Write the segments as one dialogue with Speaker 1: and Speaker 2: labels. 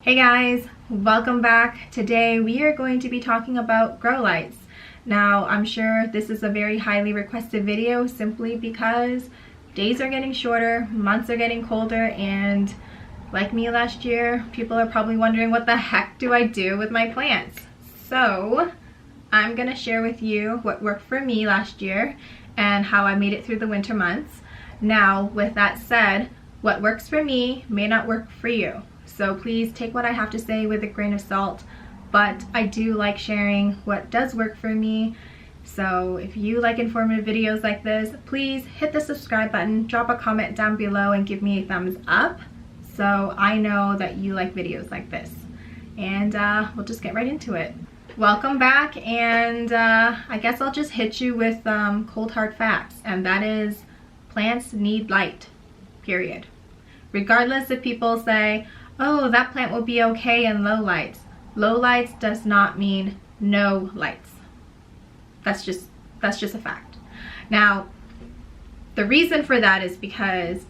Speaker 1: Hey guys, welcome back. Today we are going to be talking about grow lights. Now I'm sure this is a very highly requested video simply because days are getting shorter, months are getting colder, and like me last year, people are probably wondering what the heck do I do with my plants. So I'm gonna share with you what worked for me last year and how I made it through the winter months. Now with that said, what works for me may not work for you. So please take what I have to say with a grain of salt, but I do like sharing what does work for me. So if you like informative videos like this, please hit the subscribe button, drop a comment down below and give me a thumbs up so I know that you like videos like this. And we'll just get right into it. Welcome back, and I guess I'll just hit you with cold hard facts, and that is plants need light, period. Regardless if people say, oh, that plant will be okay in low lights. Low lights does not mean no lights. That's just a fact. Now, the reason for that is because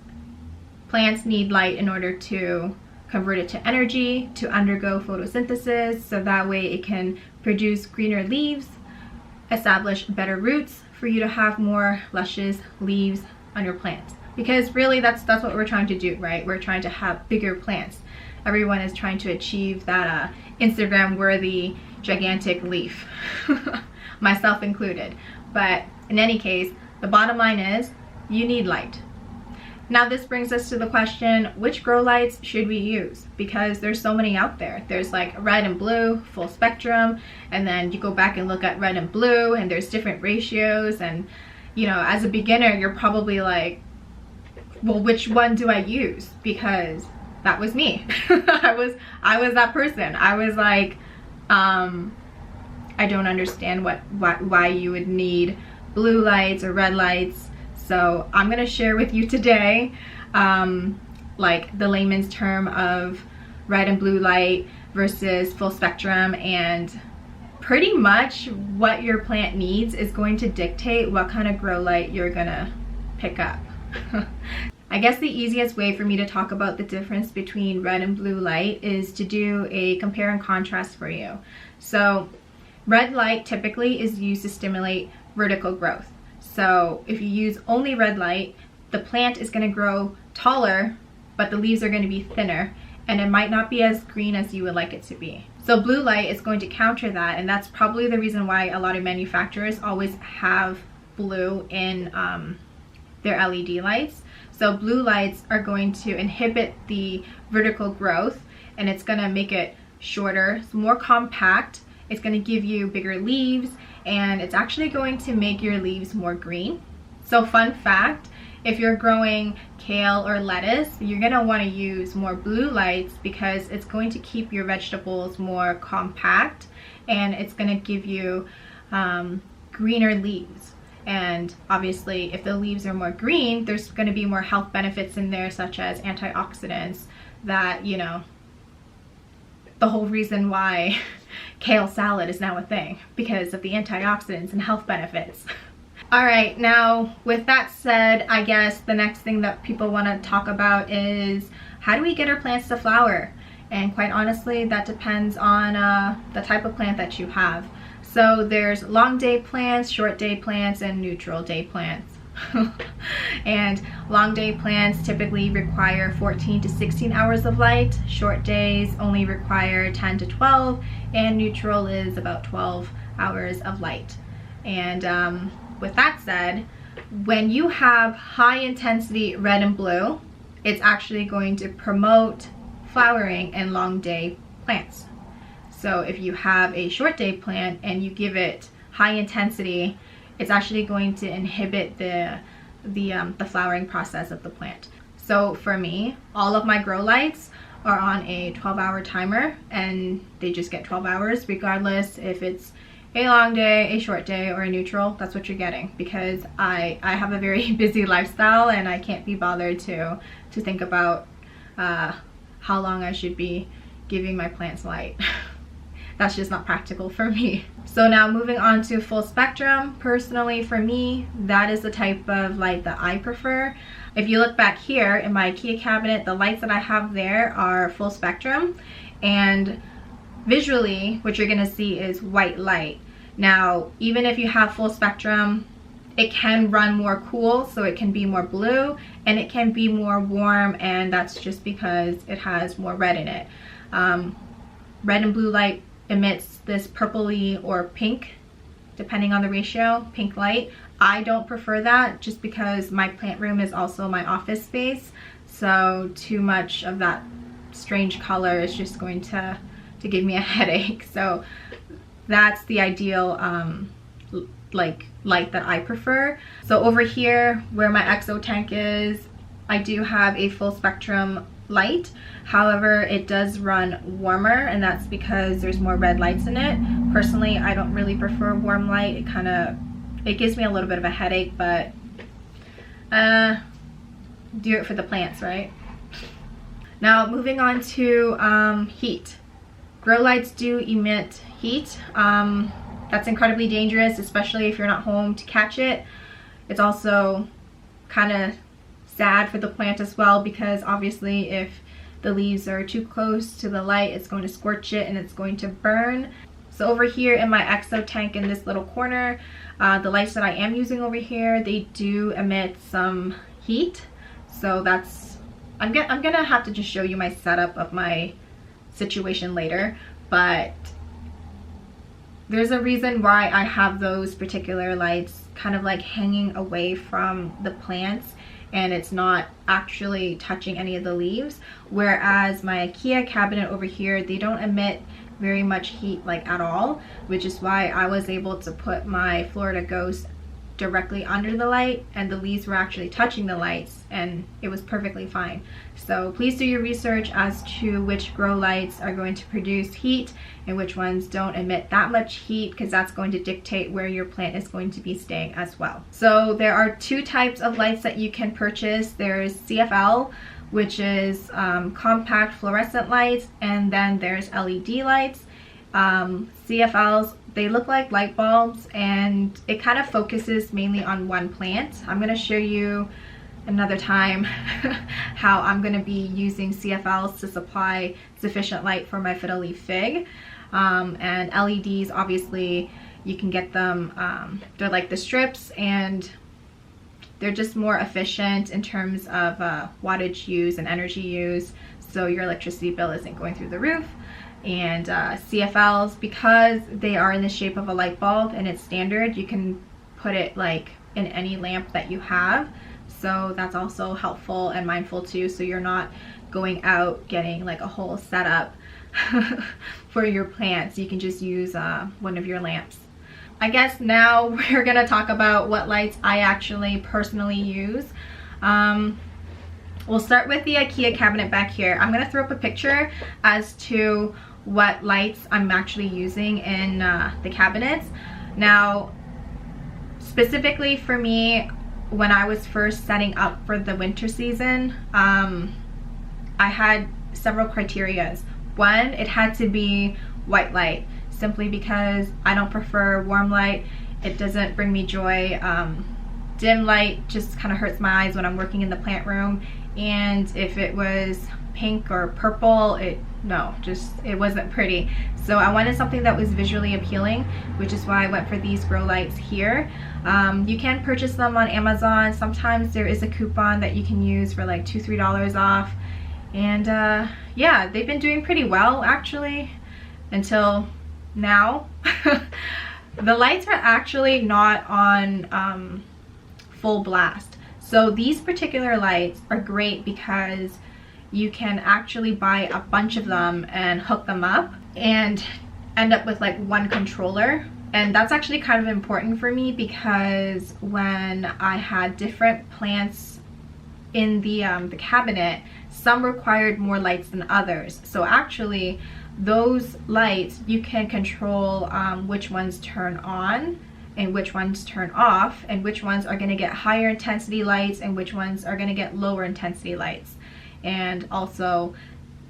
Speaker 1: plants need light in order to convert it to energy, to undergo photosynthesis, so that way it can produce greener leaves, establish better roots for you to have more luscious leaves on your plants. Because really that's what we're trying to do, right? We're trying to have bigger plants. Everyone is trying to achieve that Instagram worthy gigantic leaf, myself included. But in any case, the bottom line is you need light. Now this brings us to the question, which grow lights should we use? Because there's so many out there. There's like red and blue, full spectrum, and then you go back and look at red and blue and there's different ratios, and you know, as a beginner you're probably like, well, which one do I use? Because that was me. I was that person. I was like, I don't understand why you would need blue lights or red lights. So I'm gonna share with you today like the layman's term of red and blue light versus full spectrum, and pretty much what your plant needs is going to dictate what kind of grow light you're gonna pick up. I guess the easiest way for me to talk about the difference between red and blue light is to do a compare and contrast for you. So red light typically is used to stimulate vertical growth. So if you use only red light, the plant is going to grow taller, but the leaves are going to be thinner, and it might not be as green as you would like it to be. So blue light is going to counter that, and that's probably the reason why a lot of manufacturers always have blue in their LED lights. So blue lights are going to inhibit the vertical growth, and it's going to make it shorter, it's more compact, it's going to give you bigger leaves, and it's actually going to make your leaves more green. So fun fact, if you're growing kale or lettuce, you're going to want to use more blue lights because it's going to keep your vegetables more compact, and it's going to give you greener leaves. And obviously if the leaves are more green, there's going to be more health benefits in there, such as antioxidants, that, you know, the whole reason why kale salad is now a thing, because of the antioxidants and health benefits. All right, now with that said, I guess the next thing that people want to talk about is how do we get our plants to flower? And quite honestly, that depends on the type of plant that you have. So there's long day plants, short day plants, and neutral day plants. And long day plants typically require 14 to 16 hours of light. Short days only require 10 to 12, and neutral is about 12 hours of light. And with that said, when you have high intensity red and blue, it's actually going to promote flowering in long day plants. So if you have a short day plant and you give it high intensity, it's actually going to inhibit the flowering process of the plant. So for me, all of my grow lights are on a 12-hour timer, and they just get 12 hours regardless if it's a long day, a short day, or a neutral. That's what you're getting, because I have a very busy lifestyle and I can't be bothered to think about how long I should be giving my plants light. That's just not practical for me. So now moving on to full spectrum. Personally for me, that is the type of light that I prefer. If you look back here in my IKEA cabinet, the lights that I have there are full spectrum, and visually what you're gonna see is white light. Now, even if you have full spectrum, it can run more cool, so it can be more blue, and it can be more warm, and that's just because it has more red in it. Red and blue light emits this purpley or pink, depending on the ratio, pink light. I don't prefer that just because my plant room is also my office space, so too much of that strange color is just going to give me a headache. So that's the ideal like light that I prefer. So over here where my XO tank is, I do have a full spectrum light. However, it does run warmer, and that's because there's more red lights in it. Personally, I don't really prefer warm light. It gives me a little bit of a headache, but do it for the plants, right? Now moving on to heat. Grow lights do emit heat. That's incredibly dangerous, especially if you're not home to catch it. It's also kind of sad for the plant as well, because obviously if the leaves are too close to the light, it's going to scorch it and it's going to burn. So over here in my XO tank in this little corner, the lights that I am using over here, they do emit some heat. So that's, I'm gonna have to just show you my setup of my situation later, but there's a reason why I have those particular lights kind of like hanging away from the plants, and it's not actually touching any of the leaves. Whereas my IKEA cabinet over here, they don't emit very much heat like at all, which is why I was able to put my Florida Ghost directly under the light, and the leaves were actually touching the lights, and it was perfectly fine. So please do your research as to which grow lights are going to produce heat and which ones don't emit that much heat, because that's going to dictate where your plant is going to be staying as well. So there are two types of lights that you can purchase. There's CFL, which is compact fluorescent lights, and then there's LED lights. CFLs, they look like light bulbs, and it kind of focuses mainly on one plant. I'm going to show you another time how I'm going to be using CFLs to supply sufficient light for my fiddle leaf fig. And LEDs, obviously you can get them, they're like the strips, and they're just more efficient in terms of wattage use and energy use, so your electricity bill isn't going through the roof. And CFLs, because they are in the shape of a light bulb and it's standard, you can put it like in any lamp that you have, so that's also helpful and mindful too, so you're not going out getting like a whole setup for your plants. You can just use one of your lamps. I guess now we're gonna talk about what lights I actually personally use. We'll start with the IKEA cabinet back here. I'm gonna throw up a picture as to what lights I'm actually using in the cabinets. Now, specifically for me, when I was first setting up for the winter season, I had several criterias. One, it had to be white light, simply because I don't prefer warm light. It doesn't bring me joy. Dim light just kind of hurts my eyes when I'm working in the plant room. And if it was pink or purple, it wasn't pretty. So I wanted something that was visually appealing, which is why I went for these grow lights here. You can purchase them on Amazon. Sometimes there is a coupon that you can use for like $2, $3 off. And yeah, they've been doing pretty well actually until now. The lights are actually not on full blast. So these particular lights are great because you can actually buy a bunch of them and hook them up and end up with like one controller. And that's actually kind of important for me, because when I had different plants in the cabinet, some required more lights than others. So actually those lights, you can control which ones turn on and which ones turn off, and which ones are going to get higher intensity lights and which ones are going to get lower intensity lights. And also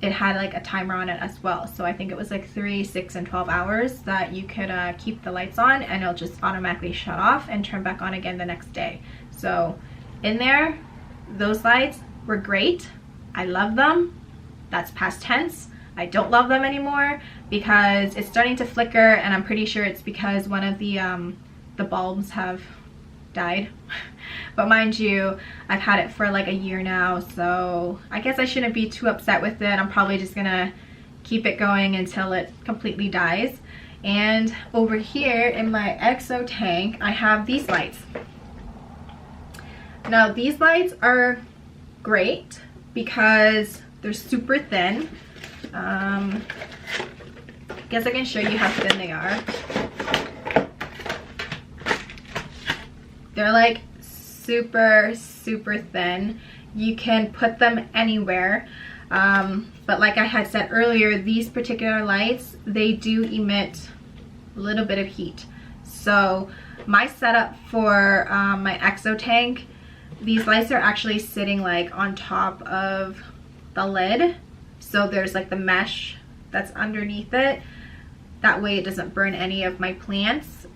Speaker 1: it had like a timer on it as well, so I think it was like 3, 6, and 12 hours that you could keep the lights on, and it'll just automatically shut off and turn back on again the next day. So in there, those lights were great. I love them. That's past tense. I don't love them anymore because it's starting to flicker, and I'm pretty sure it's because one of the bulbs have died. But mind you, I've had it for like a year now, so I guess I shouldn't be too upset with it. I'm probably just gonna keep it going until it completely dies. And over here in my EXO tank, I have these lights. Now these lights are great because they're super thin. I guess I can show you how thin they are. They're like super thin. You can put them anywhere. But like I had said earlier, these particular lights, they do emit a little bit of heat. So my setup for my EXO tank, these lights are actually sitting like on top of the lid. So there's like the mesh that's underneath it. That way it doesn't burn any of my plants.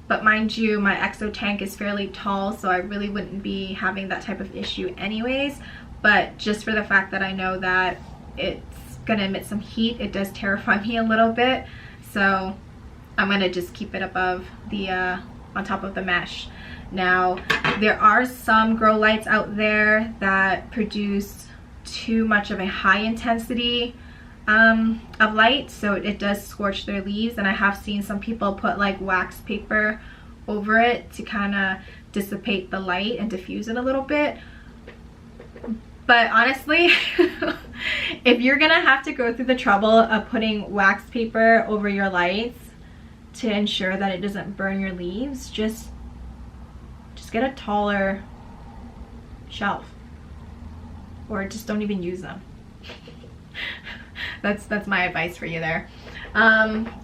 Speaker 1: But mind you, my EXO tank is fairly tall, so I really wouldn't be having that type of issue anyways. But just for the fact that I know that it's gonna emit some heat, it does terrify me a little bit. So I'm gonna just keep it above the, on top of the mesh. Now, there are some grow lights out there that produce too much of a high intensity of light, so it does scorch their leaves, and I have seen some people put like wax paper over it to kind of dissipate the light and diffuse it a little bit. But honestly, if you're gonna have to go through the trouble of putting wax paper over your lights to ensure that it doesn't burn your leaves, just get a taller shelf, or just don't even use them. That's my advice for you there.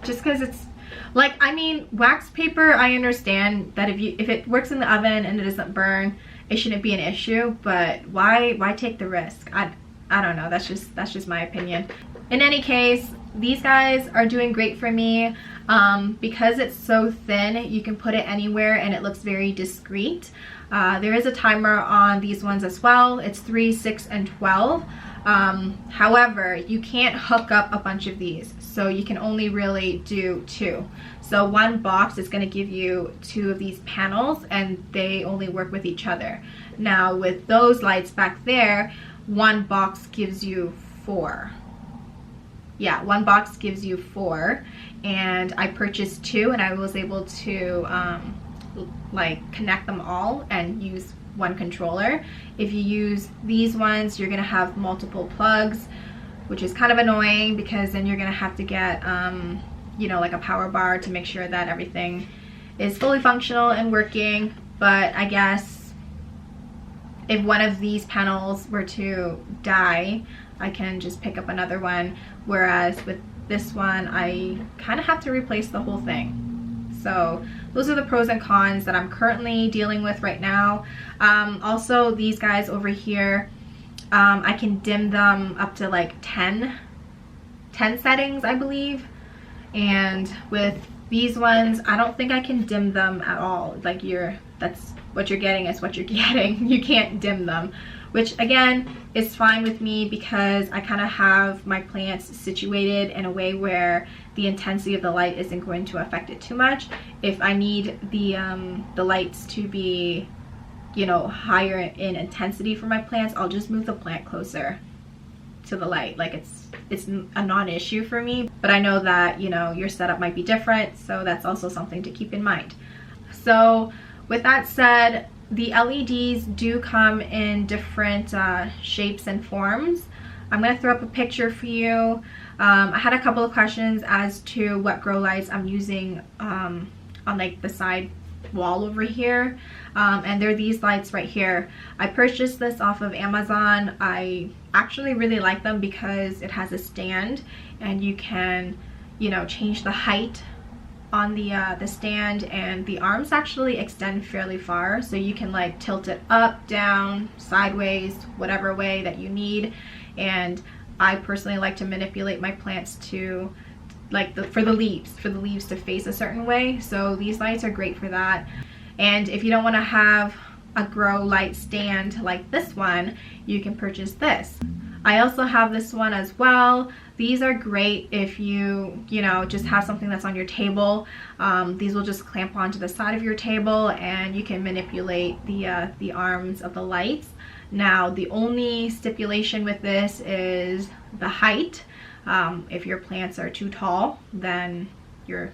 Speaker 1: Just because it's like, I mean, wax paper, I understand that if it works in the oven and it doesn't burn, it shouldn't be an issue, but why take the risk? I don't know, that's just my opinion. In any case, these guys are doing great for me. Because it's so thin, you can put it anywhere and it looks very discreet. There is a timer on these ones as well. It's 3, 6, and 12. However, you can't hook up a bunch of these, so you can only really do 2. So one box is going to give you 2 of these panels, and they only work with each other. Now with those lights back there, one box gives you 4. Yeah, one box gives you 4, and I purchased 2, and I was able to like connect them all and use one controller. If you use these ones, you're gonna have multiple plugs, which is kind of annoying because then you're gonna have to get you know, like a power bar to make sure that everything is fully functional and working. But I guess if one of these panels were to die, I can just pick up another one, whereas with this one I kind of have to replace the whole thing. So those are the pros and cons that I'm currently dealing with right now. Also, these guys over here, I can dim them up to like 10 settings, I believe. And with these ones, I don't think I can dim them at all. Like that's what you're getting is what you're getting. You can't dim them, which again is fine with me because I kind of have my plants situated in a way where the intensity of the light isn't going to affect it too much. If I need the lights to be, you know, higher in intensity for my plants, I'll just move the plant closer to the light. Like it's a non-issue for me, but I know that, you know, your setup might be different, so that's also something to keep in mind. So with that said, the LEDs do come in different shapes and forms. I'm going to throw up a picture for you. I had a couple of questions as to what grow lights I'm using on like the side wall over here, and they're these lights right here. I purchased this off of Amazon. I actually really like them because it has a stand and you can, you know, change the height on the stand, and the arms actually extend fairly far, so you can like tilt it up, down, sideways, whatever way that you need. And I personally like to manipulate my plants to like for the leaves to face a certain way, so these lights are great for that. And if you don't want to have a grow light stand like this one, you can purchase this. I also have this one as well. These are great if you know, just have something that's on your table. These will just clamp onto the side of your table and you can manipulate the arms of the lights. Now, the only stipulation with this is the height. If your plants are too tall, then you're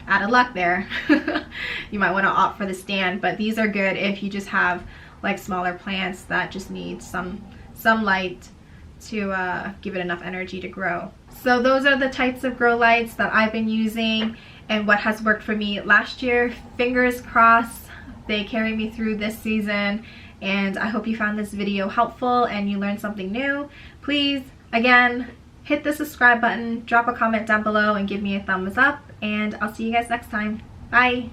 Speaker 1: out of luck there. You might want to opt for the stand, but these are good if you just have like smaller plants that just need some light to give it enough energy to grow. So those are the types of grow lights that I've been using and what has worked for me last year. Fingers crossed they carry me through this season, and I hope you found this video helpful and you learned something new. Please, again, hit the subscribe button, drop a comment down below and give me a thumbs up, and I'll see you guys next time. Bye!